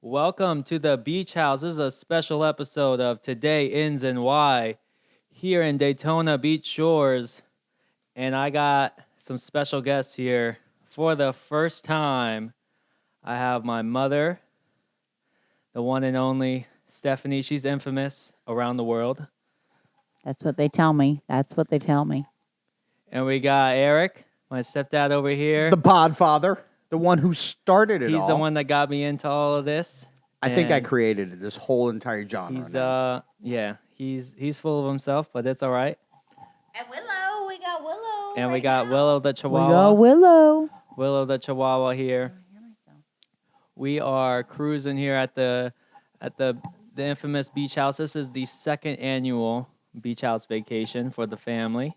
Welcome to the Beach House. This is a special episode of Today Ins and Why here in Daytona Beach Shores. And I got some special guests here for the first time. I have my mother, the one and only Stephanie. She's infamous around the world. That's what they tell me. And we got Eric, my stepdad over here. The Podfather, the one who started it all. He's the one that got me into all of this. I think I created this whole entire genre. He's full of himself, but it's all right. And Willow, we got Willow. And we got Willow the Chihuahua. We got Willow. Willow the Chihuahua here. We are cruising here at the infamous beach house. This is the second annual beach house vacation for the family,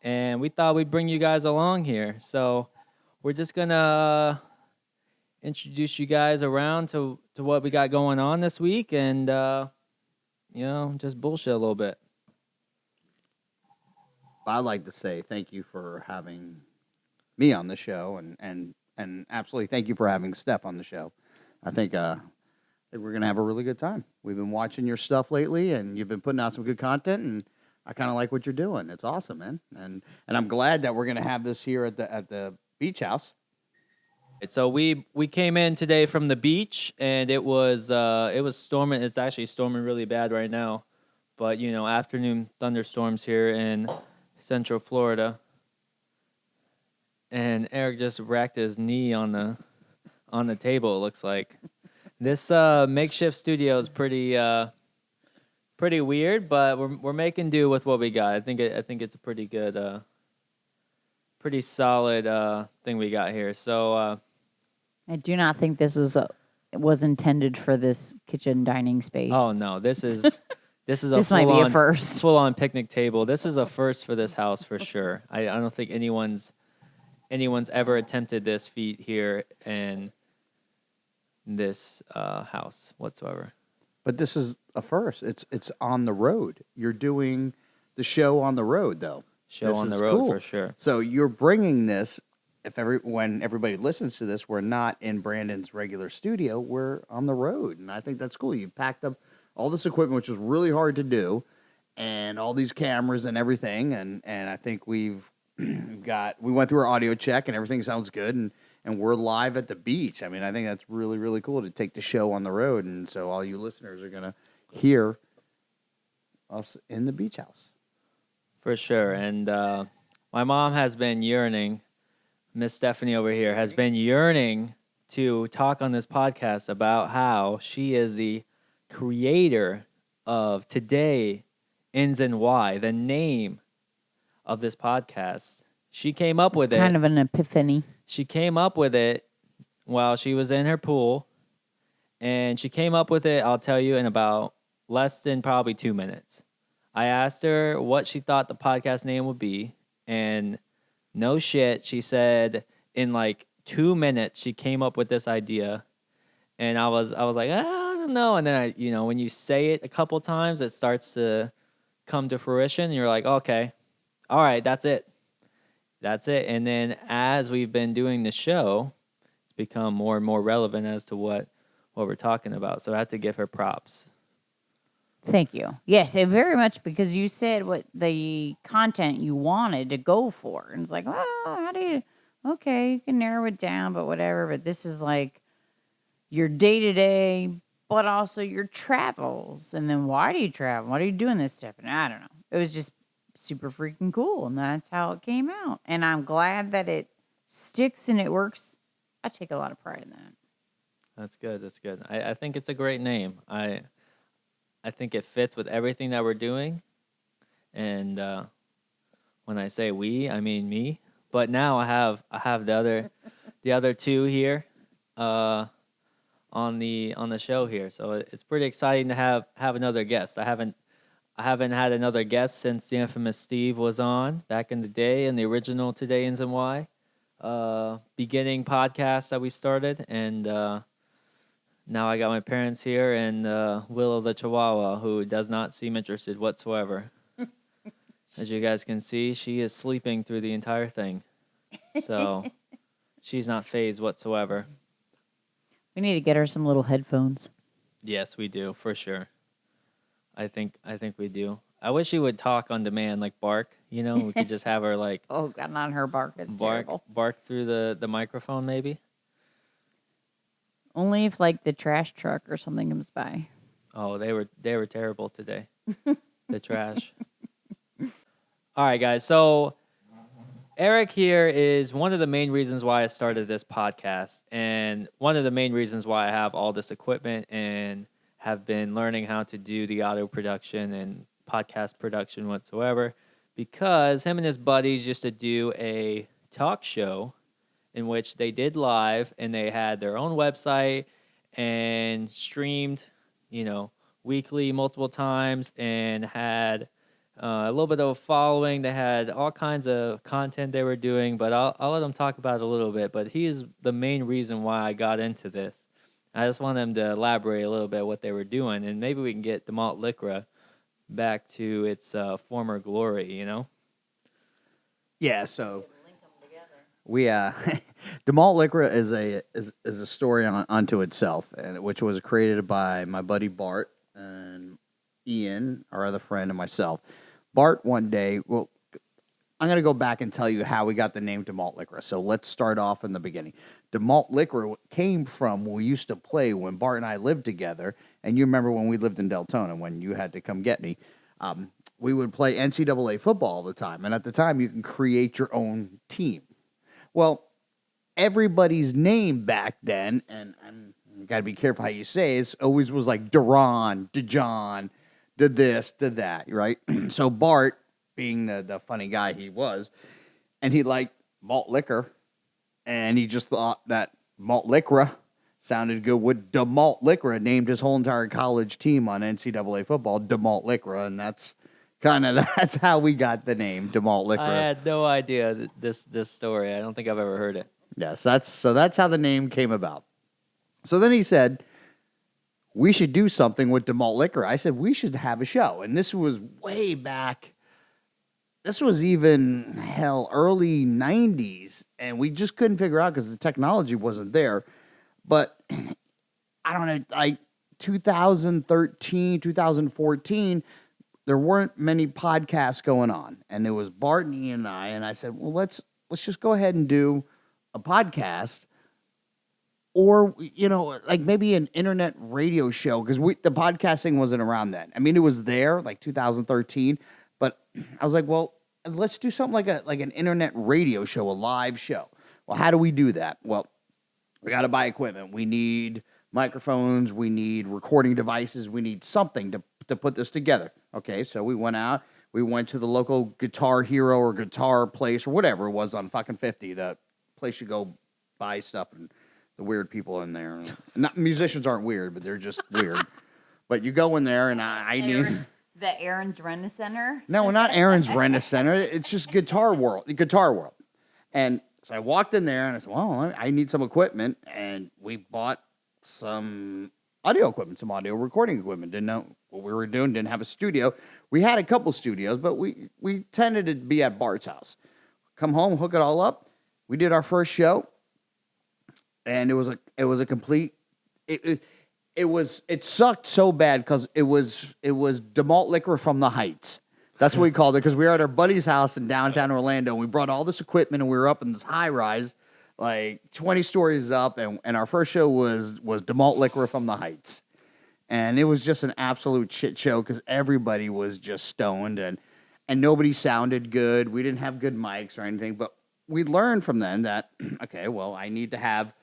and we thought we'd bring you guys along here. So we're just gonna introduce you guys around to what we got going on this week, and just bullshit a little bit. I'd like to say thank you for having me on the show, and absolutely thank you for having Steph on the show. I think we're gonna have a really good time. We've been watching your stuff lately, and you've been putting out some good content, and I kind of like what you're doing. It's awesome, man. And I'm glad that we're gonna have this here at the beach house. So we came in today from the beach, and it was storming. It's actually storming really bad right now, but afternoon thunderstorms here in Central Florida. And Eric just racked his knee on the table. It looks like this makeshift studio is pretty weird, but we're making do with what we got. I think it's a pretty good, pretty solid thing we got here. So I do not think this was intended for this kitchen dining space. oh no, this is this might be a first. Full on picnic table. This is a first for this house for sure. I don't think anyone's ever attempted this feat here in this house whatsoever. But this is a first. It's on the road. You're doing the show on the road, though. Show on the road for sure. So you're bringing this. When everybody listens to this, we're not in Brandon's regular studio. We're on the road, and I think that's cool. You packed up all this equipment, which is really hard to do, and all these cameras and everything. And I think we went through our audio check, and everything sounds good, and we're live at the beach. I mean, I think that's really, really cool to take the show on the road, and so all you listeners are gonna hear us in the beach house For sure. And my mom has been yearning. Miss Stephanie over here has been yearning to talk on this podcast about how she is the creator of Today Ins and Why, the name of this podcast. She came up with it. It's kind of an epiphany. She came up with it while she was in her pool, and she came up with it, I'll tell you, in about less than probably 2 minutes. I asked her what she thought the podcast name would be, and no shit, she said in like 2 minutes she came up with this idea, and I was like, I don't know. And then when you say it a couple times, it starts to come to fruition. And you're like, okay, all right, that's it. And then as we've been doing the show, it's become more and more relevant as to what we're talking about. So I have to give her props. Thank you. Yes, it very much, because you said what the content you wanted to go for. And it's like, how do you, okay, you can narrow it down, but whatever. But this is like your day-to-day, but also your travels. And then why do you travel? Why are you doing this stuff? And I don't know. It was just super freaking cool. And that's how it came out. And I'm glad that it sticks and it works. I take a lot of pride in that. That's good. I think it's a great name. I think it fits with everything that we're doing, and when I say we, I mean me. But now I have the other two here on the show here, so it's pretty exciting to have another guest. I haven't had another guest since the infamous Steve was on back in the day in the original Today Ins and Why beginning podcast that we started, and now I got my parents here and Willow the Chihuahua, who does not seem interested whatsoever. As you guys can see, she is sleeping through the entire thing. So she's not fazed whatsoever. We need to get her some little headphones. Yes, we do for sure. I think we do. I wish she would talk on demand, like bark. You know, we could just have her like Oh, God, not her bark. It's terrible. bark through the microphone, maybe. Only if like the trash truck or something comes by. Oh, they were terrible today. The trash. All right, guys. So Eric here is one of the main reasons why I started this podcast, and one of the main reasons why I have all this equipment and have been learning how to do the audio production and podcast production whatsoever, because him and his buddies used to do a talk show in which they did live and they had their own website and streamed, weekly multiple times and had a little bit of a following. They had all kinds of content they were doing, but I'll let them talk about it a little bit. But he is the main reason why I got into this. I just want them to elaborate a little bit what they were doing, and maybe we can get the malt liquor back to its former glory, Yeah, so we the malt liquor is a story unto itself, and which was created by my buddy Bart and Ian, our other friend, and myself. Bart one day, well, I'm going to go back and tell you how we got the name DeMalt Liquor. So let's start off in the beginning. DeMalt Liquor came from when we used to play when Bart and I lived together. And you remember when we lived in Daytona, when you had to come get me. We would play NCAA football all the time. And at the time, you can create your own team. Well, everybody's name back then, and you got to be careful how you say it, always was like Deron, DeJohn, did this, did that, right? So Bart, being the funny guy he was, and he liked malt liquor, and he just thought that malt liquor sounded good with DeMalt Liquor, and named his whole entire college team on NCAA football DeMalt Liquor, and that's how we got the name DeMalt Liquor. I had no idea this story. I don't think I've ever heard it. Yes, that's how the name came about. So then he said, we should do something with DeMalt Liquor. I said, we should have a show. And this was way back. This was even, early 90s. And we just couldn't figure out because the technology wasn't there. But I don't know, like 2013, 2014, there weren't many podcasts going on. And it was Bart and Ian and I. And I said, well, let's just go ahead and do a podcast. Or, like maybe an internet radio show, because the podcasting wasn't around then. I mean, it was there, like 2013, but I was like, well, let's do something like an internet radio show, a live show. Well, how do we do that? Well, we got to buy equipment. We need microphones. We need recording devices. We need something to put this together. Okay, so we went out. We went to the local Guitar Hero or guitar place or whatever it was on fucking 50, the place you go buy stuff and the weird people in there. Not musicians aren't weird, but they're just weird. But you go in there, and I need the Aaron's Rent Center. No, not Aaron's Rent Center. It's just Guitar World. And so I walked in there, and I said, "Well, I need some equipment," and we bought some audio equipment, some audio recording equipment. Didn't know what we were doing. Didn't have a studio. We had a couple studios, but we tended to be at Bart's house. Come home, hook it all up. We did our first show. And it was a complete. It sucked so bad because it was DeMalt Liquor from the Heights. That's what we called it, because we were at our buddy's house in downtown Orlando. And we brought all this equipment, and we were up in this high rise, like 20 stories up. And our first show was DeMalt Liquor from the Heights, and it was just an absolute shit show because everybody was just stoned and nobody sounded good. We didn't have good mics or anything, but we learned from then that okay, well, I need to have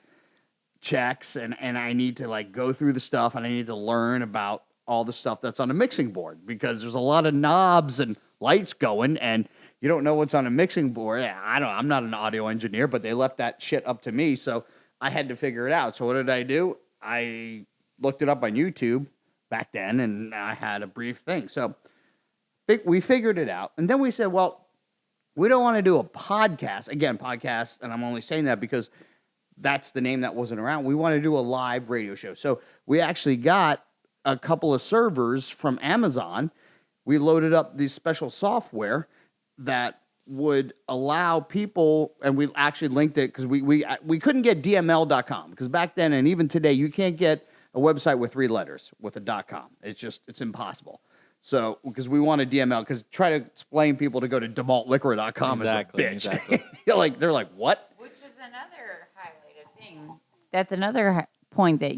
checks and I need to like go through the stuff, and I need to learn about all the stuff that's on a mixing board, because there's a lot of knobs and lights going and you don't know what's on a mixing board. I'm not an audio engineer, but they left that shit up to me, so I had to figure it out. So what did I do? I looked it up on YouTube back then, and I had a brief thing. So we figured it out, and then we said, well, we don't want to do a podcast. Again, podcast, and I'm only saying that because that's the name that wasn't around. We want to do a live radio show. So we actually got a couple of servers from Amazon. We loaded up this special software that would allow people, and we actually linked it because we couldn't get DML.com because back then and even today you can't get a website with 3 letters with a .com. It's impossible. So because we wanted DML, because try to explain people to go to demaltliquor.com Exactly, is a bitch. exactly. They're like, what? Which is another highlight of thing. That's another point that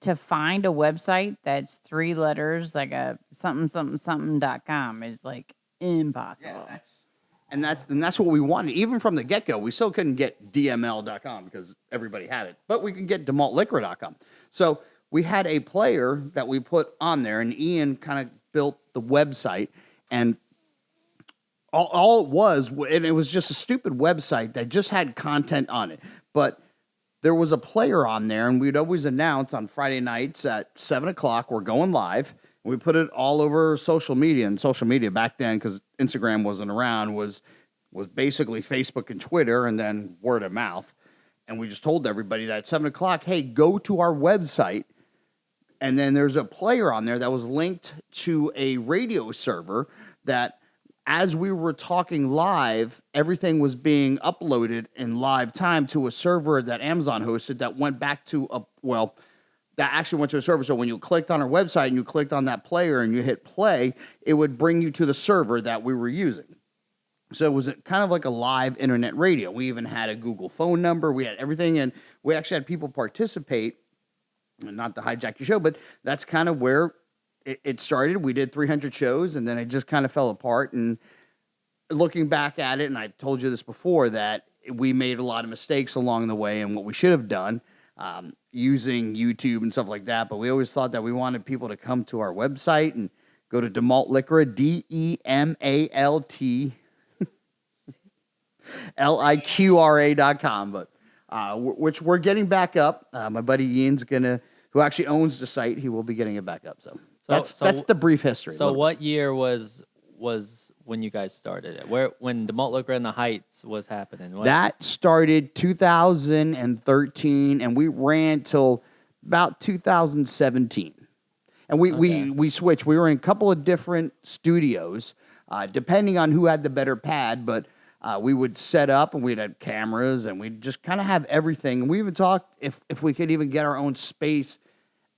to find a website that's 3 letters, like a something.com is like impossible. And that's what we wanted. Even from the get-go, we still couldn't get DML.com because everybody had it. But we could get demaltliquor.com. So we had a player that we put on there, and Ian kind of built the website. And all it was, and it was just a stupid website that just had content on it. But there was a player on there, and we'd always announce on Friday nights at 7 o'clock, we're going live. We put it all over social media, and social media back then, because Instagram wasn't around, was basically Facebook and Twitter, and then word of mouth. And we just told everybody that at 7 o'clock, hey, go to our website. And then there's a player on there that was linked to a radio server that, as we were talking live, everything was being uploaded in live time to a server that Amazon hosted that went back to that actually went to a server. So when you clicked on our website and you clicked on that player and you hit play, it would bring you to the server that we were using. So it was kind of like a live internet radio. We even had a Google phone number. We had everything, and we actually had people participate. Not to hijack your show, but that's kind of where it started. We did 300 shows, and then it just kind of fell apart. And looking back at it, and I told you this before, that we made a lot of mistakes along the way and what we should have done using YouTube and stuff like that. But we always thought that we wanted people to come to our website and go to DeMalt Liquor, DEMALTLIQRA.com. But which we're getting back up. My buddy Ian's who actually owns the site, he will be getting it back up. So that's the brief history. So what year was when you guys started it? When the Malt Liquor in the Heights was happening? That started 2013, and we ran till about 2017. And we switched. We were in a couple of different studios, depending on who had the better pad, but we would set up, and we'd have cameras, and we'd just kind of have everything. And we even talked if we could even get our own space.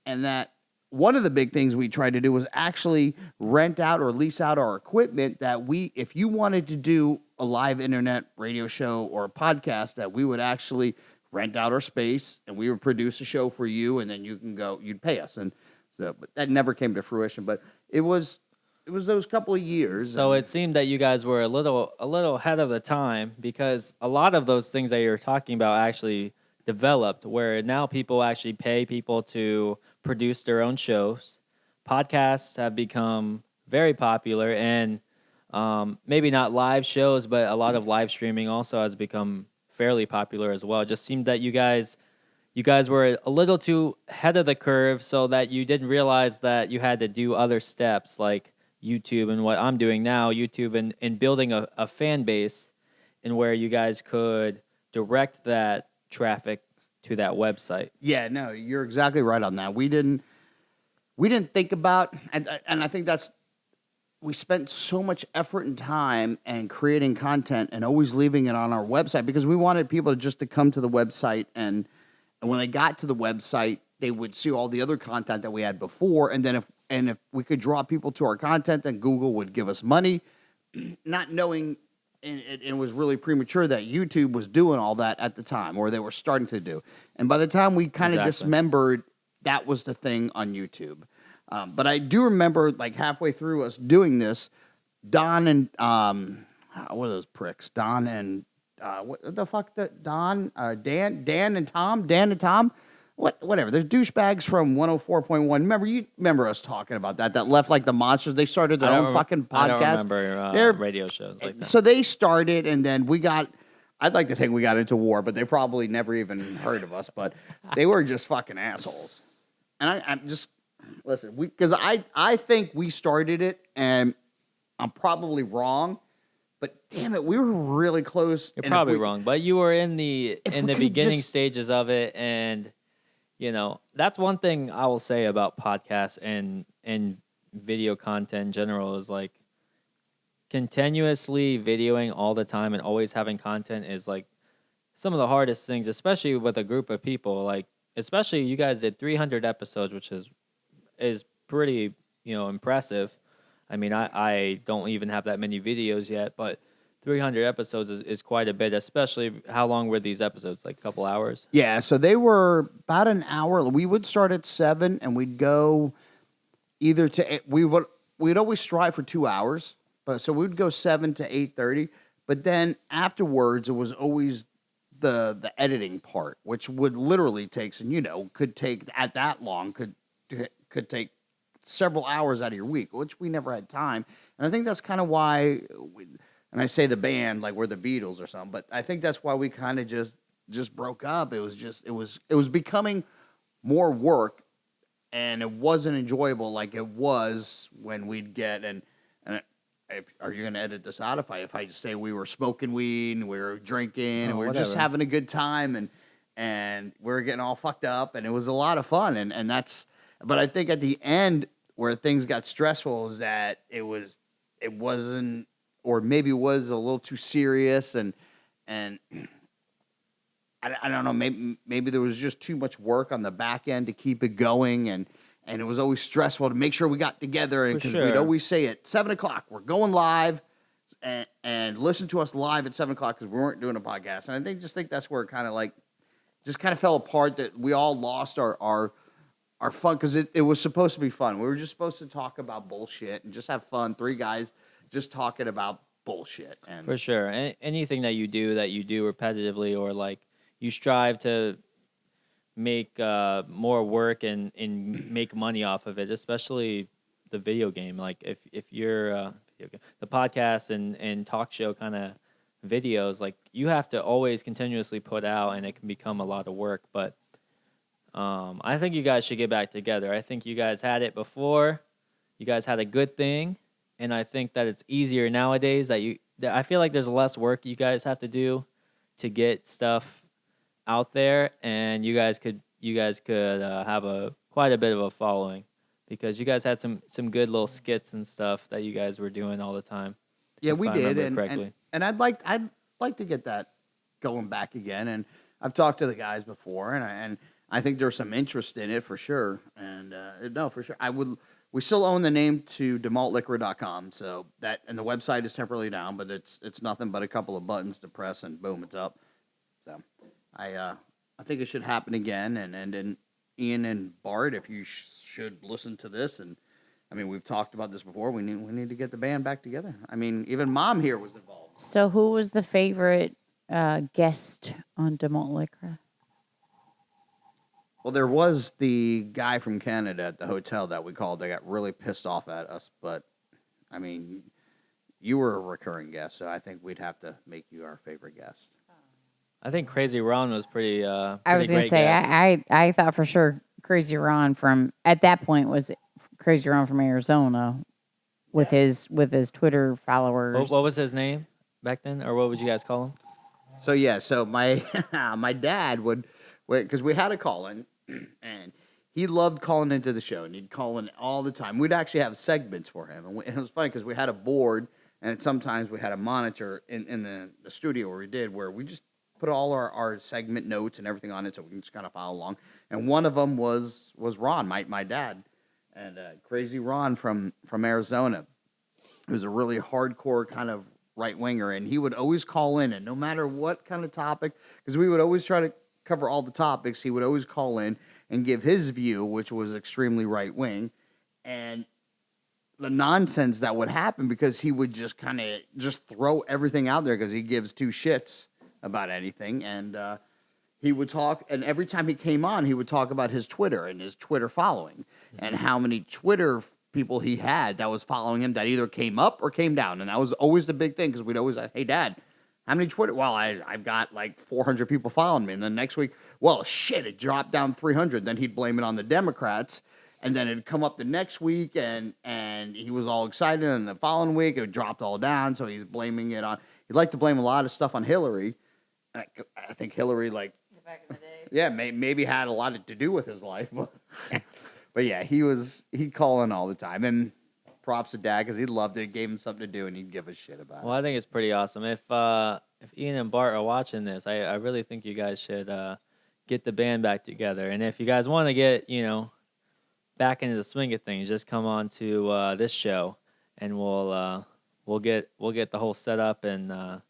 And that one of the big things we tried to do was actually rent out or lease out our equipment, that if you wanted to do a live internet radio show or a podcast, that we would actually rent out our space and we would produce a show for you, and then you'd pay us. And so, but that never came to fruition, but it was those couple of years. So it seemed that you guys were a little ahead of the time, because a lot of those things that you're talking about actually developed, where now people actually pay people to produce their own shows. Podcasts have become very popular, and maybe not live shows, but a lot of live streaming also has become fairly popular as well. It just seemed that you guys were a little too ahead of the curve, so that you didn't realize that you had to do other steps like YouTube and what I'm doing now, YouTube and building a fan base, and where you guys could direct that traffic to that website. Yeah, no, you're exactly right on that. We didn't think about, and I think we spent so much effort and time and creating content and always leaving it on our website, because we wanted people to come to the website, and when they got to the website, they would see all the other content that we had before, and then if we could draw people to our content, then Google would give us money, not knowing, and it was really premature that YouTube was doing all that at the time, or they were starting to do. And by the time we kind of dismembered, that was the thing on YouTube. But I do remember, like, halfway through us doing this, Don and what are those pricks? Don and what the fuck? Dan and Tom. Whatever. There's douchebags from 104.1. You remember us talking about that left like the monsters. They started their own fucking podcast. I don't remember radio shows like that. So they started, and then I'd like to think we got into war, but they probably never even heard of us. But they were just fucking assholes. And I'm just, listen, because I think we started it, and I'm probably wrong. But damn it, we were really close. You're probably wrong, but you were in the beginning stages of it, and that's one thing I will say about podcasts and video content in general is, like, continuously videoing all the time and always having content is like some of the hardest things, especially with a group of people. Like, especially you guys did 300 episodes, which is pretty, impressive. I mean, I don't even have that many videos yet, but 300 episodes is quite a bit, especially how long were these episodes? Like a couple hours? Yeah, so they were about an hour. We would start at 7 and we'd go either to we'd always strive for 2 hours, but so we'd go 7 to 8:30. But then afterwards, it was always the editing part, which would literally takes and could take at that long could take several hours out of your week, which we never had time. And I think that's kind of why. And I say the band like we're the Beatles or something, but I think that's why we kind of just broke up. It was becoming more work, and it wasn't enjoyable like it was when we'd get and are you gonna edit this out if I just say we were smoking weed and we were drinking and we were just whatever. having a good time and we were getting all fucked up and it was a lot of fun and that's but I think at the end where things got stressful is that it wasn't or maybe was a little too serious and I don't know. Maybe there was just too much work on the back end to keep it going, and it was always stressful to make sure we got together. And For because we'd sure. always say at 7 o'clock we're going live, and listen to us live at 7 o'clock because we weren't doing a podcast. And I think that's where it kind of like just kind of fell apart. That we all lost our fun because it was supposed to be fun. We were just supposed to talk about bullshit and just have fun. Three guys just talking about bullshit. And For sure. Anything that you do repetitively, or like you strive to make more work and make money off of it, especially the video game. Like if you're the podcast and talk show kind of videos, like you have to always continuously put out, and it can become a lot of work. But I think you guys should get back together. I think you guys had it before. You guys had a good thing, and I think that it's easier nowadays that I feel like there's less work you guys have to do to get stuff out there, and you guys could have quite a bit of a following because you guys had some good little skits and stuff that you guys were doing all the time. yeah, if we I did, remember and, correctly. and I'd like to get that going back again. And I've talked to the guys before, and I think there's some interest in it for sure. And no, for sure, I would. We still own the name to demaltliquor.com, so that and the website is temporarily down, but it's nothing but a couple of buttons to press, and boom, it's up. So I think it should happen again, and Ian and Bart, if you should listen to this, and I mean we've talked about this before. We need to get the band back together. I mean, even Mom here was involved. So, who was the favorite guest on Demont Liquor? Well, there was the guy from Canada at the hotel that we called. They got really pissed off at us, but I mean, you were a recurring guest, so I think we'd have to make you our favorite guest. I think Crazy Ron was pretty. I was Pretty gonna great say guest. I thought for sure Crazy Ron from at that point was Crazy Ron from Arizona with his Twitter followers. What was his name back then, or what would you guys call him? So yeah, so my my dad would because we had a call in, and he loved calling into the show, and he'd call in all the time. We'd actually have segments for him, and it was funny because we had a board, and sometimes we had a monitor in the studio where we just put all our segment notes and everything on it, so we can just kind of follow along. And one of them was Ron, my dad, and Crazy Ron from Arizona. He was a really hardcore kind of right winger, and he would always call in, and no matter what kind of topic, because we would always try to cover all the topics, he would always call in and give his view, which was extremely right wing, and the nonsense that would happen because he would just kind of just throw everything out there because he gives two shits about anything, and he would talk, and every time he came on, he would talk about his Twitter and his Twitter following, and how many Twitter people he had that was following him that either came up or came down, and that was always the big thing because we'd always say, "Hey, Dad, how many Twitter?" Well, I've got like 400 people following me, and then next week, well, shit, it dropped down 300. Then he'd blame it on the Democrats, and then it'd come up the next week, and he was all excited, and the following week it dropped all down. So he's blaming it on. He'd like to blame a lot of stuff on Hillary. I think Hillary, like, Back in the day. yeah, maybe had a lot to do with his life, but yeah, he called in all the time, and props to Dad because he loved it. It gave him something to do, and he'd give a shit about Well, it. I think it's pretty awesome. If Ian and Bart are watching this, I really think you guys should get the band back together. And if you guys want to get back into the swing of things, just come on to this show, and we'll get the whole setup and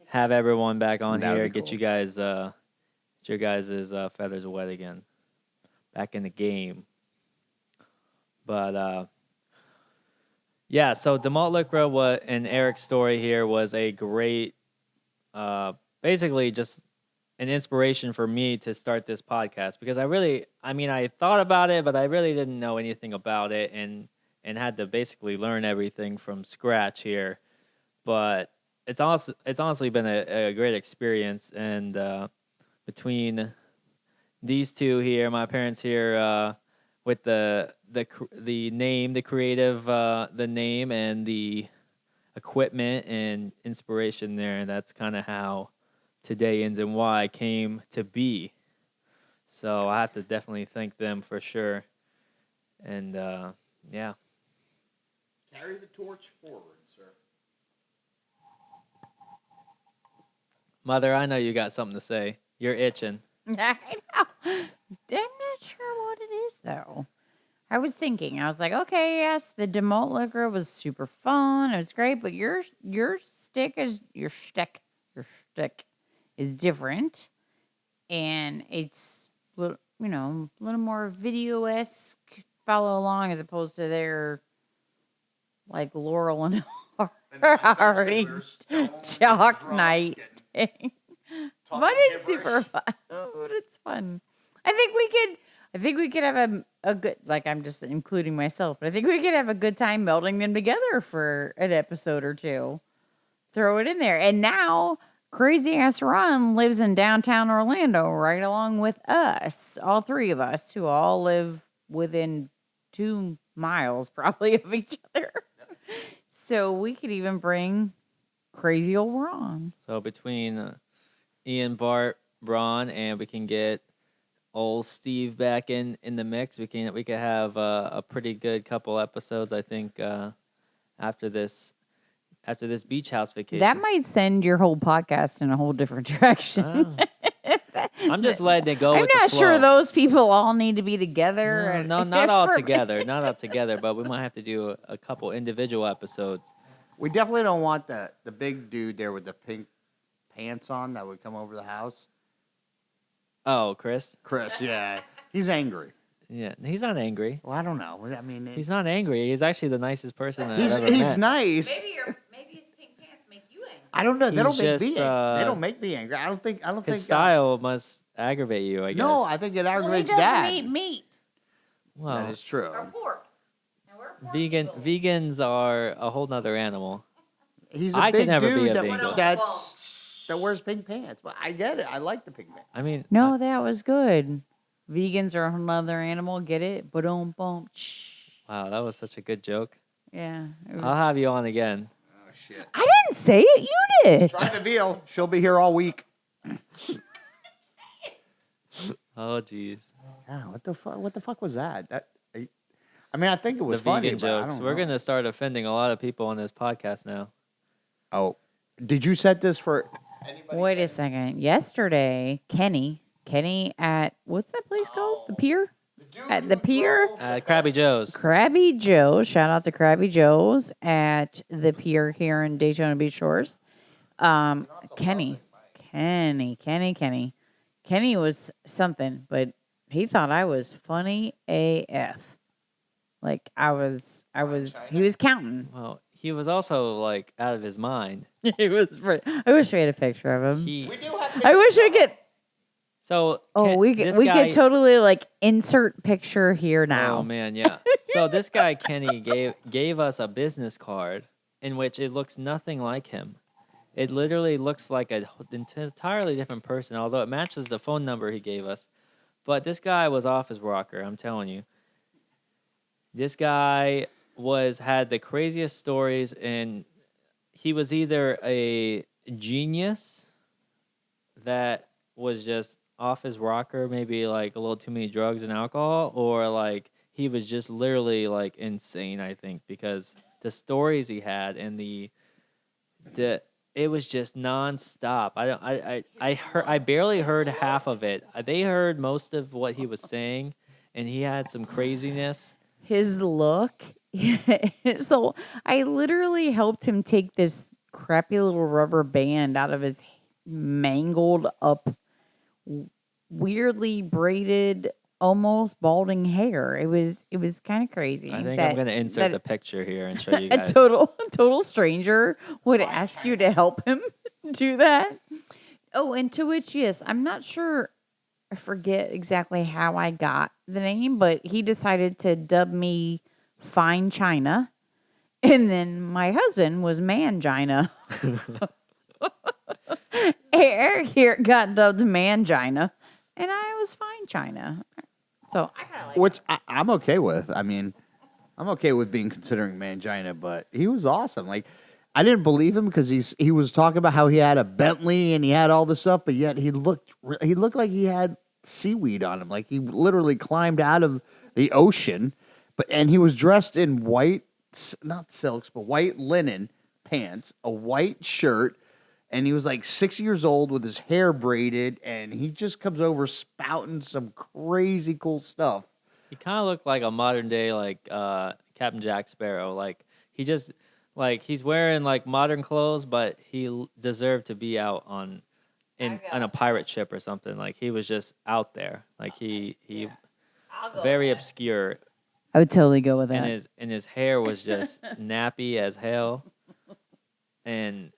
have everyone back on That would here. be Get cool. you guys your guys' feathers wet again, back in the game. But yeah, so DeMalt Liquor and Eric's story here was a great, basically just an inspiration for me to start this podcast because I thought about it, but I really didn't know anything about it and had to basically learn everything from scratch here. But it's honestly been a great experience, and between these two here, my parents here, with the name, the creative, the name and the equipment and inspiration there, and that's kind of how Today Ends and Why came to be. So I have to definitely thank them for sure. And yeah. Carry the torch forward, sir. Mother, I know you got something to say. You're itching. I know. I'm not sure what it is though. I was thinking, I was like, okay, yes, the DeMalt liquor was super fun. It was great, but your stick is different, and it's a little more video-esque, follow along as opposed to their like Laurel and Hardy Talk Night. But it's super fun. But it's fun. I think we could have a good, like, I'm just including myself, but I think we could have a good time melding them together for an episode or two. Throw it in there. And now Crazy Ass Ron lives in downtown Orlando right along with us, all three of us who all live within 2 miles probably of each other. So we could even bring crazy old Ron. So between Ian, Bart, Braun, and we can get old Steve back in the mix. We could have a pretty good couple episodes, I think, after this beach house vacation. That might send your whole podcast in a whole different direction. I'm just letting it go. I'm with the not flow. sure those people all need to be together. No, not all together. Not all together, but we might have to do a couple individual episodes. We definitely don't want the big dude there with the pink pants on that would come over the house. Oh, Chris? Chris, yeah. He's angry. Yeah, he's not angry. Well, I don't know. I mean, He's not angry. He's actually the nicest person I've ever he's met. nice. Maybe his pink pants make you angry. I don't know. They don't He's make me just, angry. They don't make me angry. I don't think. His style must aggravate you, I guess. No, I think it Well, he aggravates doesn't Dad. eat meat Well, That is true. or pork. And we're pork people. vegans are a whole nother animal. He's a I could big never be dude a vegan. that wears pink pants. But I get it. I like the pink pants. I mean, No, that was good. Vegans are another animal. Get it? Boom, boom. wow, that was such a good joke. Yeah. I'll have you on again. Oh shit! I didn't say it. You did. Try the veal. She'll be here all week. Oh, jeez. Yeah, what the fuck? What the fuck was that? I mean, I think it was The funny. vegan but I jokes. don't We're know. going to start offending a lot of people on this podcast now. Oh, did you set this for anybody? Wait a second. Yesterday, Kenny at what's that place called? The Pier? At the Pier? Krabby Joe's. Krabby Joe's. Shout out to Krabby Joe's at the Pier here in Daytona Beach Shores. Kenny was something, but he thought I was funny AF. Like he was counting. Well, he was also like out of his mind. He was I wish we had a picture of him. He I wish we could. so Oh, Ken- we this could guy- totally like insert picture here now. Oh man, yeah. So this guy Kenny gave us a business card in which it looks nothing like him. It literally looks like an entirely different person, although it matches the phone number he gave us. But this guy was off his rocker, I'm telling you. This guy had the craziest stories, and he was either a genius that was just off his rocker, maybe like a little too many drugs and alcohol, or like he was just literally like insane, I think, because the stories he had and the it was just nonstop. I don't I heard I barely heard half of it. They heard most of what he was saying, and he had some craziness. His look. So I literally helped him take this crappy little rubber band out of his mangled up, weirdly braided, almost balding hair. It was kind of crazy. I think that, I'm gonna insert that the picture here and show you a guys. total stranger would ask you to help him do that. Oh, and to which, yes, I'm not sure. I forget exactly how I got the name, but he decided to dub me Fine China. And then my husband was Mangina. Eric here got dubbed Mangina. And I was Fine China. So I kind of like Which I'm okay with. I mean, I'm okay with being considering Mangina, but he was awesome. Like, I didn't believe him because he was talking about how he had a Bentley and he had all this stuff, but yet he looked like he had seaweed on him. Like he literally climbed out of the ocean, and he was dressed in white, not silks, but white linen pants, a white shirt, and he was like 6 years old with his hair braided, and he just comes over spouting some crazy cool stuff. He kind of looked like a modern day like Captain Jack Sparrow. Like he just like he's wearing like modern clothes, but he deserved to be out on a pirate ship or something. Like he was just out there. Like he very obscure, I would totally go with that. and his hair was just nappy as hell. And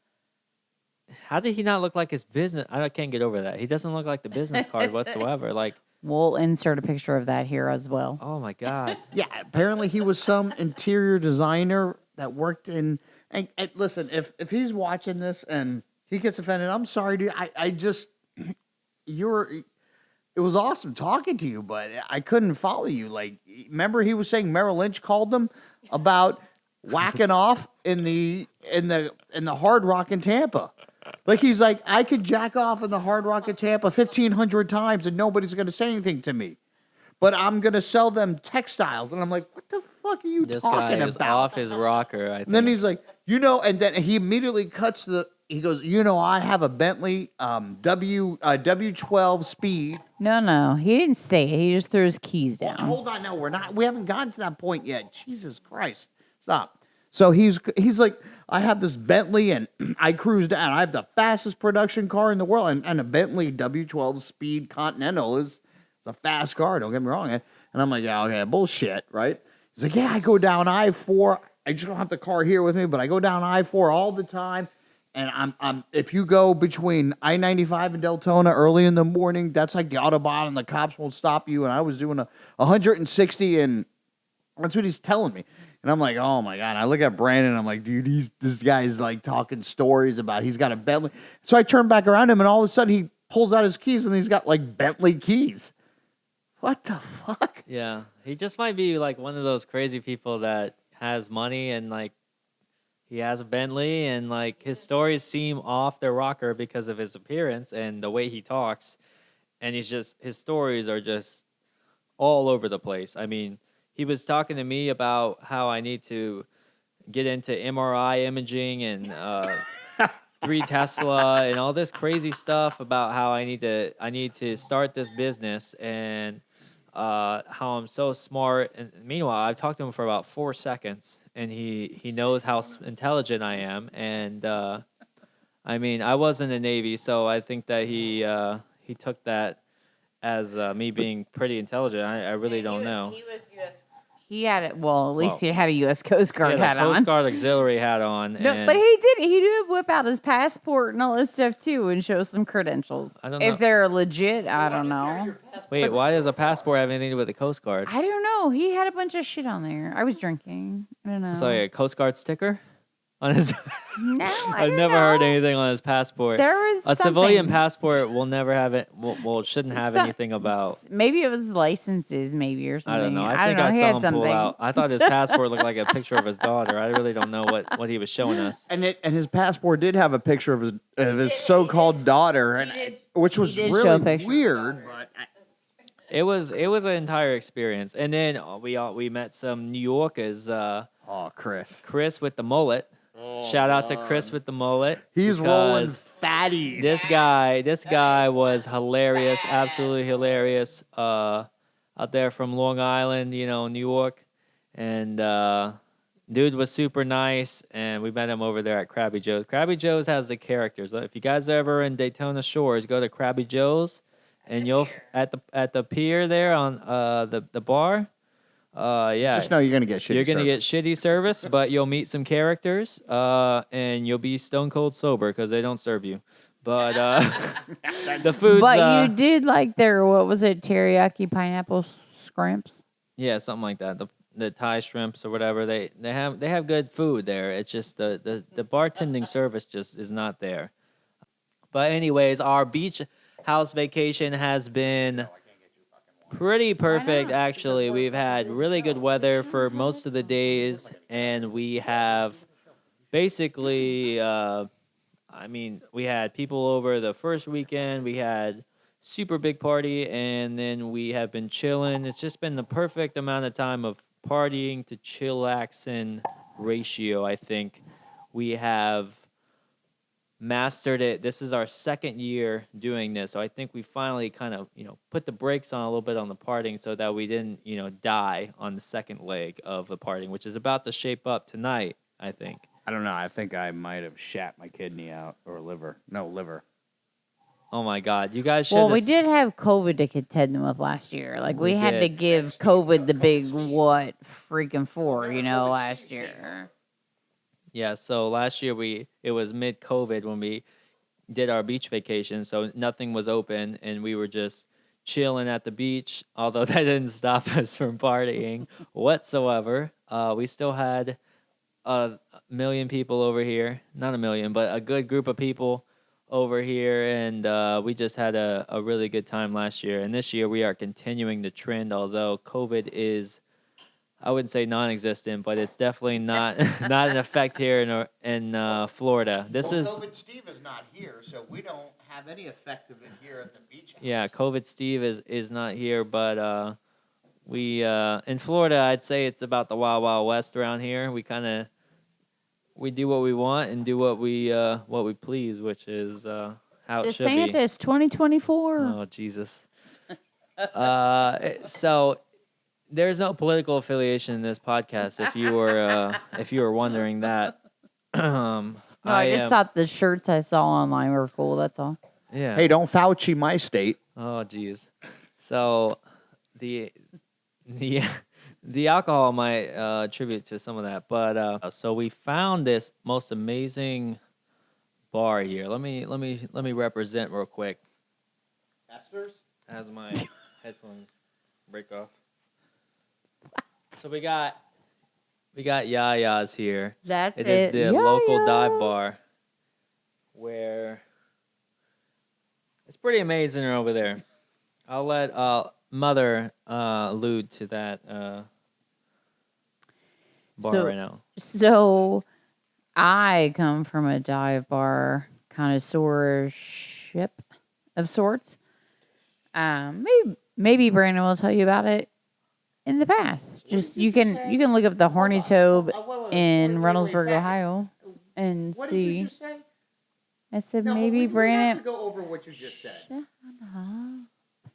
how did he not look like his business? I can't get over that. He doesn't look like the business card whatsoever. Like, We'll insert a picture of that here as well. oh my god. Yeah, apparently he was some interior designer that worked in. And listen, if he's watching this and he gets offended, I'm sorry, dude. I just it was awesome talking to you, but I couldn't follow you. Like, remember he was saying Merrill Lynch called him about whacking off in the Hard Rock in Tampa. Like he's like, I could jack off in the Hard Rock in Tampa 1,500 times and nobody's going to say anything to me. But I'm going to sell them textiles. And I'm like, what the fuck are you This talking guy is about? off his rocker, I think. And then he's like, and then he immediately cuts he goes, I have a Bentley W12 Speed. No, he didn't say it. He just threw his keys Well, down. hold on, no, we haven't gotten to that point yet. Jesus Christ. Stop. So he's like, I have this Bentley and I cruise down. I have the fastest production car in the world. And a Bentley W12 Speed Continental is a fast car. Don't get me wrong. And I'm like, yeah, okay, bullshit, right? He's like, yeah, I go down I-4. I just don't have the car here with me, but I go down I-4 all the time. And I'm if you go between I-95 and Daytona early in the morning, that's like the Autobahn and the cops won't stop you. And I was doing 160 and that's what he's telling me. And I'm like, oh my God. I look at Brandon and I'm like, dude, this guy's like talking stories about he's got a Bentley. So I turn back around him and all of a sudden he pulls out his keys and he's got like Bentley keys. What the fuck? Yeah, he just might be like one of those crazy people that has money and like he has a Bentley and like his stories seem off their rocker because of his appearance and the way he talks. And his stories are just all over the place. I mean, he was talking to me about how I need to get into MRI imaging and 3 Tesla and all this crazy stuff about how I need to start this business and how I'm so smart. And meanwhile, I've talked to him for about 4 seconds, and he knows how intelligent I am. And I mean, I was in the Navy, so I think that he took that as me being pretty intelligent. I really don't know. He was U.S. He had it. Well, at least he had a U.S. Coast Guard He hat had a Coast on. Guard auxiliary hat on. No, and but he did whip out his passport and all this stuff too, and show some credentials. I don't If know. they're legit, I don't know. Wait, why does a passport have anything to do with the Coast Guard? I don't know. He had a bunch of shit on there. I was drinking. I don't know. It's like a Coast Guard sticker on his. No, I've never heard anything on his passport. There was A civilian something. passport will never have it. Well, it shouldn't have anything about. Maybe it was licenses, maybe or something. I don't know. I don't think I know. He saw had him pull something. out. I thought his passport looked like a picture of his daughter. I really don't know what he was showing us. And his passport did have a picture of his so-called daughter, which was did show a really picture. weird. But it was an entire experience. And then we met some New Yorkers. Oh, Chris. Chris with the mullet. Shout out to Chris with the mullet. He's rolling because fatties. This guy was hilarious, absolutely hilarious. Out there from Long Island, New York, and dude was super nice. And we met him over there at Krabby Joe's. Krabby Joe's has the characters. If you guys are ever in Daytona Shores, go to Krabby Joe's, and you'll at the pier there on the bar. Yeah. Just know you're gonna get shitty. You're gonna get shitty service, but you'll meet some characters, and you'll be stone cold sober because they don't serve you. But the food. But you did like their, what was it, teriyaki pineapple scrimps? Yeah, something like that. The Thai shrimps or whatever. They have good food there. It's just the bartending service just is not there. But anyways, our beach house vacation has been pretty perfect, actually. We've had really good weather for most of the days, and we have basically, we had people over the first weekend. We had super big party, and then we have been chilling. It's just been the perfect amount of time of partying to chillaxing ratio, I think. We have mastered it. This is our second year doing this, so I think we finally kind of put the brakes on a little bit on the partying so that we didn't die on the second leg of the partying, which is about to shape up tonight, I think. I don't know. I think I might have shat my kidney out or liver. No, liver. Oh my God, you guys should. Well, we did have COVID to contend with last year. Like we had to give COVID the big what freaking for, last year. Yeah, so last year it was mid-COVID when we did our beach vacation, so nothing was open, and we were just chilling at the beach, although that didn't stop us from partying whatsoever. We still had a million people over here. Not a million, but a good group of people over here, and we just had a really good time last year. And this year we are continuing the trend, although COVID is, I wouldn't say non-existent, but it's definitely not in effect here in Florida. COVID Steve is not here, so we don't have any effect of it here at the beach house. Yeah, COVID Steve is not here, but we in Florida, I'd say it's about the Wild Wild West around here. We do what we want and do what we please, which is how it should be. DeSantis 2024. Oh Jesus! So. There's no political affiliation in this podcast. If you were wondering that, I just thought the shirts I saw online were cool. That's all. Yeah. Hey, don't Fauci my state. Oh, geez. So the alcohol might attribute to some of that, but so we found this most amazing bar here. Let me represent real quick. Esther's? As my headphones break off. So we got Yaya's here. That's it. It is the local dive bar where it's pretty amazing over there. I'll let Mother allude to that bar right now. So I come from a dive bar connoisseurship of sorts. Maybe Brandon will tell you about it in the past. Just you can look up the Horny Tobe in Reynoldsburg, Ohio, and What see. did you just say? I said No, maybe we have Brandon. to go over what you just said. Shut up.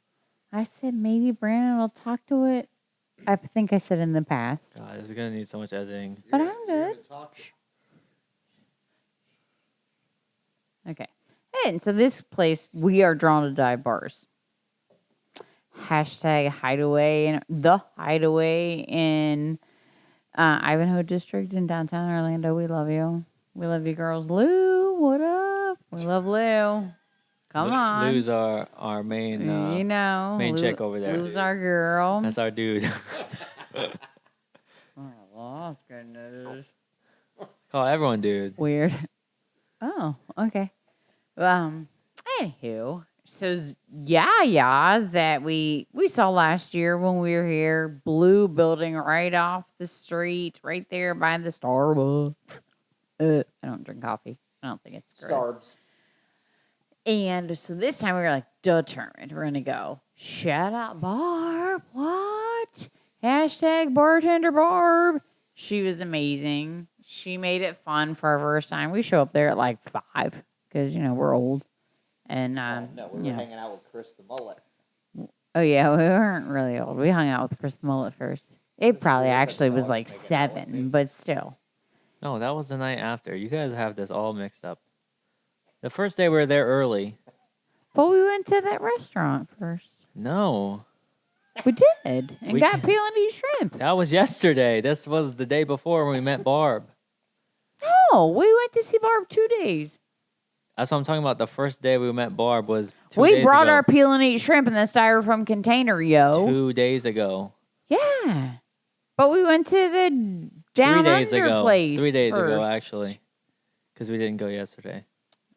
I said maybe Brandon will talk to it. I think I said in the past, God, this is gonna need so much editing. but I'm good. Okay. And so this place, we are drawn to dive bars. Hashtag hideaway and the hideaway in Ivanhoe District in downtown Orlando. We love you. We love you girls. Lou, what up? We love Lou. Come on. Lou's our main main Lou, chick over there. Lou's our girl. That's our dude. Oh, goodness. Call everyone dude. Weird. Oh, okay. Anywho, so Yaya's that we saw last year when we were here, blue building right off the street, right there by the Starbucks. I don't drink coffee. I don't think it's great. Starbs. And so this time we were like determined. We're going to go. Shout out Barb. What? Hashtag bartender Barb. She was amazing. She made it fun for our first time. We show up there at like 5 because, we're old. And, no, we were hanging out with Chris the Mullet. Oh, yeah, we weren't really old. We hung out with Chris the Mullet first. It probably actually was like 7, but still. No, that was the night after. You guys have this all mixed up. The first day we were there early. But we went to that restaurant first. No, We did. And We got ca- peel and eat shrimp. that was yesterday. This was the day before when we met Barb. No, we went to see Barb 2 days. That's what I'm talking about. The first day we met Barb was 2 We days brought ago. our peel and eat shrimp in the styrofoam container, yo. 2 days ago. Yeah. But we went to the down 3 days under ago. place 3 days ago, first. actually. Because we didn't go yesterday.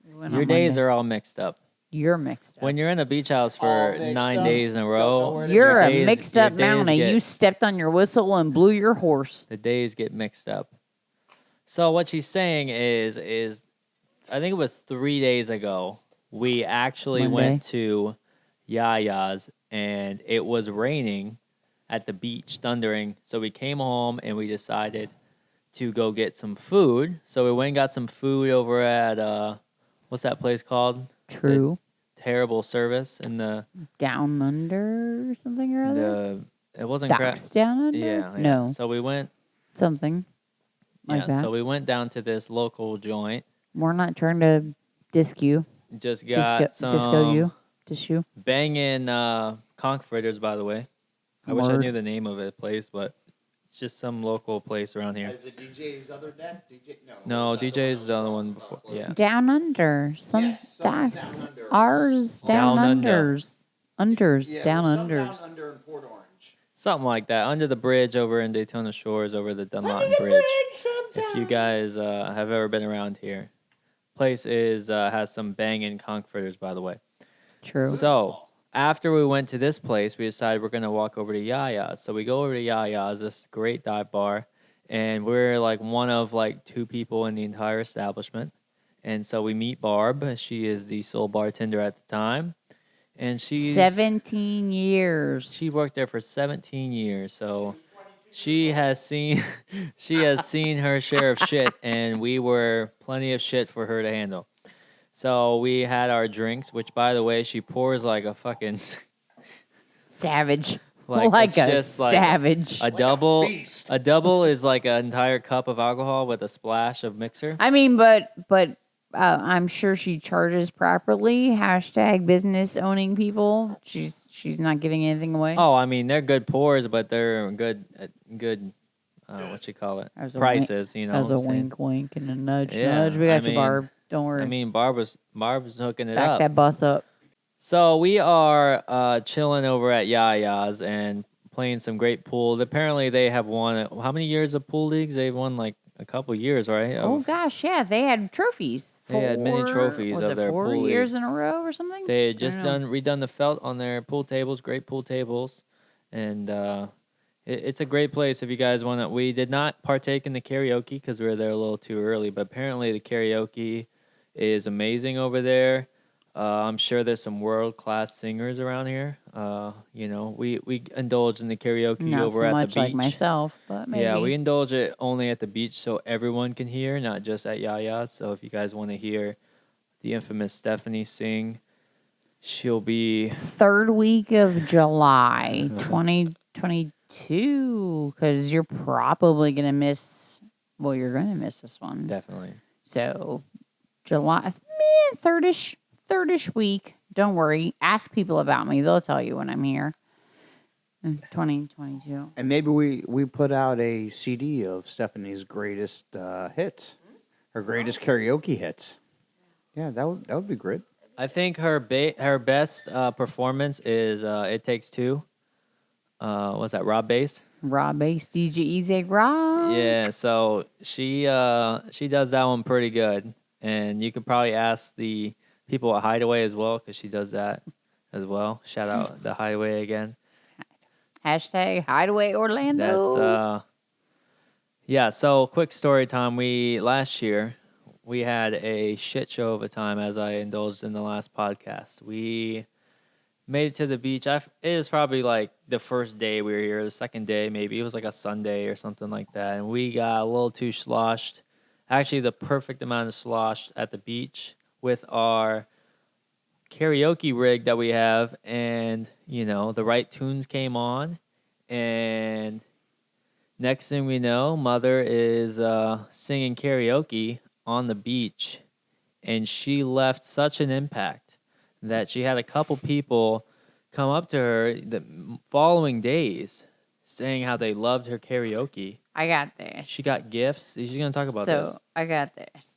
We went Your on days Monday. are all mixed up. You're mixed up. When you're in a beach house All for mixed 9 up. days in a Don't know row, where to You're go. a days- mixed your up days mountain. get- You stepped on your whistle and blew your horse. the days get mixed up. So what she's saying is I think it was 3 days ago, we actually Monday. went to Yaya's and it was raining at the beach, thundering. So we came home and we decided to go get some food. So we went and got some food over at what's that place called? True. Terrible service in the Down under or something or other? it wasn't crap. Docks down under? Yeah. No, So we went something like that. so we went down to this local joint. We're not trying to disc you. Just got some Disc you. banging conch fritters, by the way. I wish I Word. knew the name of the place, but it's just some local place around here. Is it DJ's other dad? DJ? No, DJ's is the other one before. Yeah. Down under. Some Yes, someone's docks. down under. Ours down, Down under. unders. Unders. Yeah, down there's some unders. down under in Port Orange. Something like that. Under the bridge over in Daytona Shores, over the Dunlop Bridge. If you guys have ever been around here. Place is has some banging conch fritters, by the way. True. So after we went to this place, we decided we're gonna walk over to Yaya's. So we go over to Yaya's, this great dive bar, and we're like one of like 2 people in the entire establishment. And so we meet Barb. She is the sole bartender at the time, and she's 17 years. she worked there for 17 years. So she has seen her share of shit, and we were plenty of shit for her to handle. So we had our drinks, which, by the way, she pours like a fucking Savage. like, Like it's a just like savage. a double. beast. A double is like an entire cup of alcohol with a splash of mixer. I mean, but I'm sure she charges properly. Hashtag business owning people. She's not giving anything away. Oh, I mean they're good pours, but they're good what you call it As a prices. You know, As what a I'm saying? wink, wink, and a nudge, Yeah, nudge. We I got you, mean- Barb. Don't worry. I mean, Barb's hooking it Back up. that bus up. So we are chilling over at Yaya's and playing some great pool. Apparently, they have won how many years of pool leagues? They've won like a couple years, right? Oh Of- gosh, yeah, they had trophies. They had many trophies was of it their 4 pool years league. in a row or something. They had I just don't know. redone the felt on their pool tables, great pool tables, and it's a great place if you guys want to. We did not partake in the karaoke because we were there a little too early, but apparently the karaoke is amazing over there. I'm sure there's some world class singers around here. You know, we indulge in the karaoke Not over so at much the beach. like myself, but maybe. Yeah, we indulge it only at the beach so everyone can hear, not just at Yaya. So if you guys want to hear the infamous Stephanie sing, she'll be 3rd week of July 2022, because you're probably gonna miss. Well, you're gonna miss this one. definitely. So July, thirdish week. Don't worry. Ask people about me. They'll tell you when I'm here. In 2022. And maybe we put out a CD of Stephanie's greatest hits, her greatest karaoke hits. Yeah, that would be great. I think her best performance is "It Takes Two." What's that? Rob Bass. Rob Bass, DJ Easy Rob. Yeah, so she does that one pretty good, and you could probably ask the people at Hideaway as well because she does that as well. Shout out the Hideaway again. Hashtag Hideaway Orlando. That's yeah. So quick story time. Last year we had a shit show of a time, as I indulged in the last podcast. We made it to the beach. It was probably like the first day we were here, the second day maybe. It was like a Sunday or something like that. And we got a little too sloshed. Actually, the perfect amount of sloshed at the beach with our karaoke rig that we have. And, the right tunes came on. And next thing we know, Mother is singing karaoke on the beach. And she left such an impact that she had a couple people come up to her the following days saying how they loved her karaoke. I got this. She got gifts. She's going to talk about this. So I got this.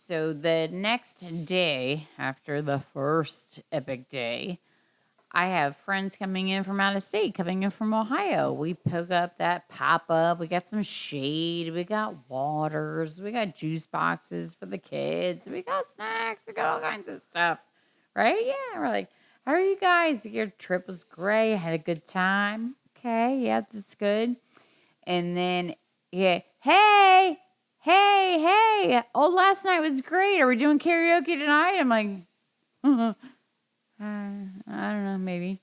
So the next day after the first epic day, I have friends coming in from out of state, coming in from Ohio. We pick up that pop up. We got some shade. We got waters. We got juice boxes for the kids. We got snacks. We got all kinds of stuff. Right? Yeah. We're like, how are you guys? Your trip was great. Had a good time. Okay. Yeah, that's good. And then, yeah, hey. Oh, last night was great. Are we doing karaoke tonight? I'm like, I don't know, maybe.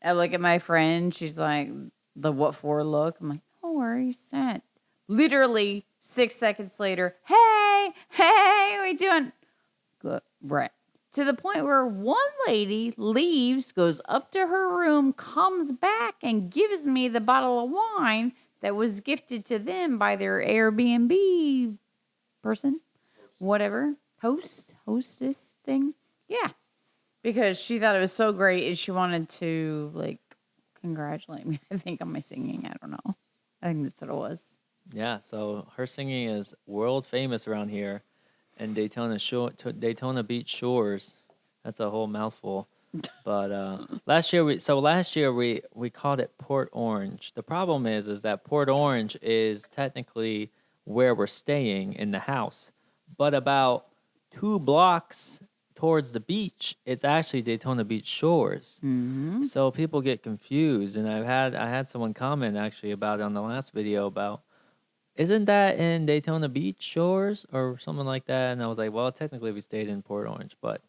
I look at my friend. She's like, the what for look. I'm like, no worries, set. Literally 6 seconds later, hey, what are we doing? Good, right. To the point where one lady leaves, goes up to her room, comes back, and gives me the bottle of wine that was gifted to them by their Airbnb person, whatever, hostess thing. Yeah. Because she thought it was so great and she wanted to, like, congratulate me, I think, on my singing. I don't know. I think that's what it was. Yeah, so her singing is world famous around here in Daytona Beach shores. That's a whole mouthful. But last year we called it Port Orange. The problem is that Port Orange is technically where we're staying in the house, but about 2 blocks towards the beach, it's actually Daytona Beach shores. Mm-hmm. So people get confused, and I had someone comment actually about it on the last video about, isn't that in Daytona Beach shores or something like that? And I was like, well, technically we stayed in Port Orange, but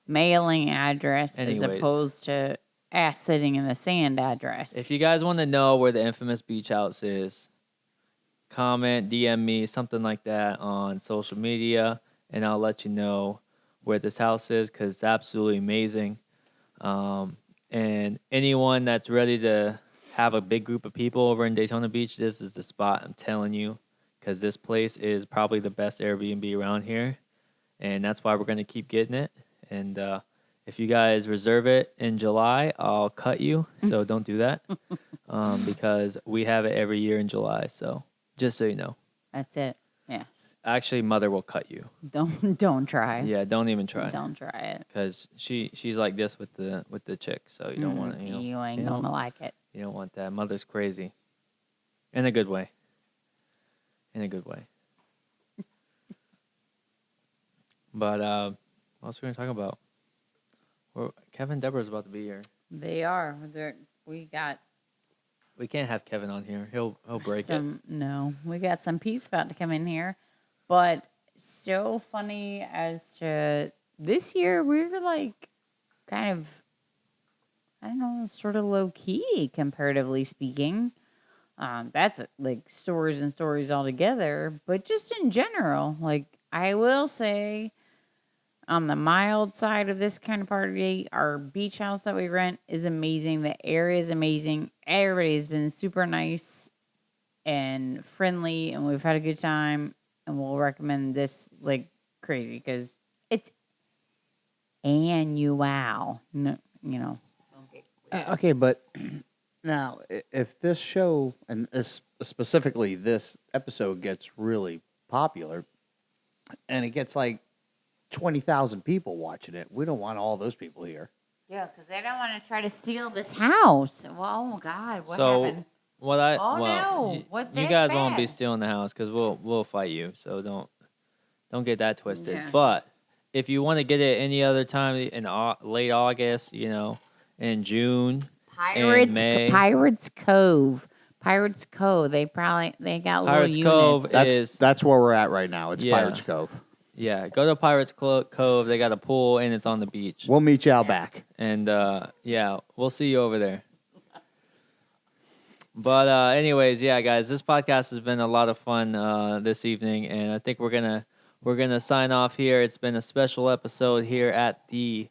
Mailing address as anyways, opposed to ass sitting in the sand address. if you guys want to know where the infamous beach house is, comment, DM me, something like that on social media, and I'll let you know where this house is because it's absolutely amazing. And anyone that's ready to have a big group of people over in Daytona Beach, this is the spot, I'm telling you, because this place is probably the best Airbnb around here, and that's why we're going to keep getting it. And if you guys reserve it in July, I'll cut you, so don't do that because we have it every year in July, so just so you know. That's it. Yes. Actually, Mother will cut you. Don't try. Yeah, don't even try. Don't try it. Because she's like this with the chick, so you don't want to. You ain't gonna like it. You don't want that. Mother's crazy, in a good way. In a good way. But what else are we gonna talk about? Kevin and Deborah's about to be here. They are. We can't have Kevin on here. He'll break it. No, we got some peeps about to come in here, but so funny as to this year we were like kind of, I don't know, sort of low key comparatively speaking. That's like stories and stories altogether, but just in general, like I will say, on the mild side of this kind of party, our beach house that we rent is amazing. The area is amazing. Everybody's been super nice and friendly, and we've had a good time. And we'll recommend this like crazy because it's annual. No, you know. Okay, but now if this show and specifically this episode gets really popular, and it gets like 20,000 people watching it, we don't want all those people here. Yeah, because they don't want to try to steal this house. Well, oh God, what happened? You guys won't be stealing the house because we'll fight you. So don't get that twisted. Yeah. But if you want to get it any other time in late August, in June, and May. Pirates Cove. They got Pirates little Cove units. That's where we're at right now. It's Yeah. Pirates Cove. Yeah, go to Pirates Cove. They got a pool and it's on the beach. We'll meet you out back. And yeah, we'll see you over there. But anyways, yeah, guys, this podcast has been a lot of fun this evening, and I think we're gonna sign off here. It's been a special episode here at the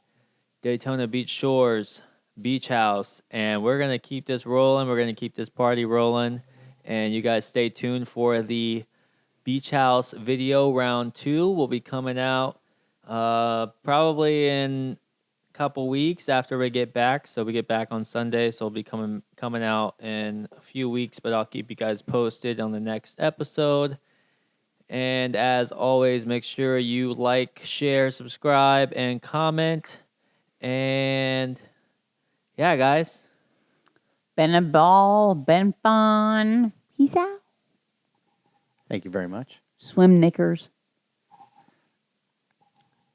Daytona Beach Shores Beach House, and we're gonna keep this rolling. We're gonna keep this party rolling, and you guys stay tuned for the Beach House video round 2. Will be coming out probably in couple weeks after we get back. So we get back on Sunday, so it'll be coming out in a few weeks, but I'll keep you guys posted on the next episode. And as always, make sure you like, share, subscribe, and comment. And yeah, guys. Been a ball, been fun. Peace out. Thank you very much. Swim knickers.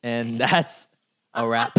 And that's a wrap.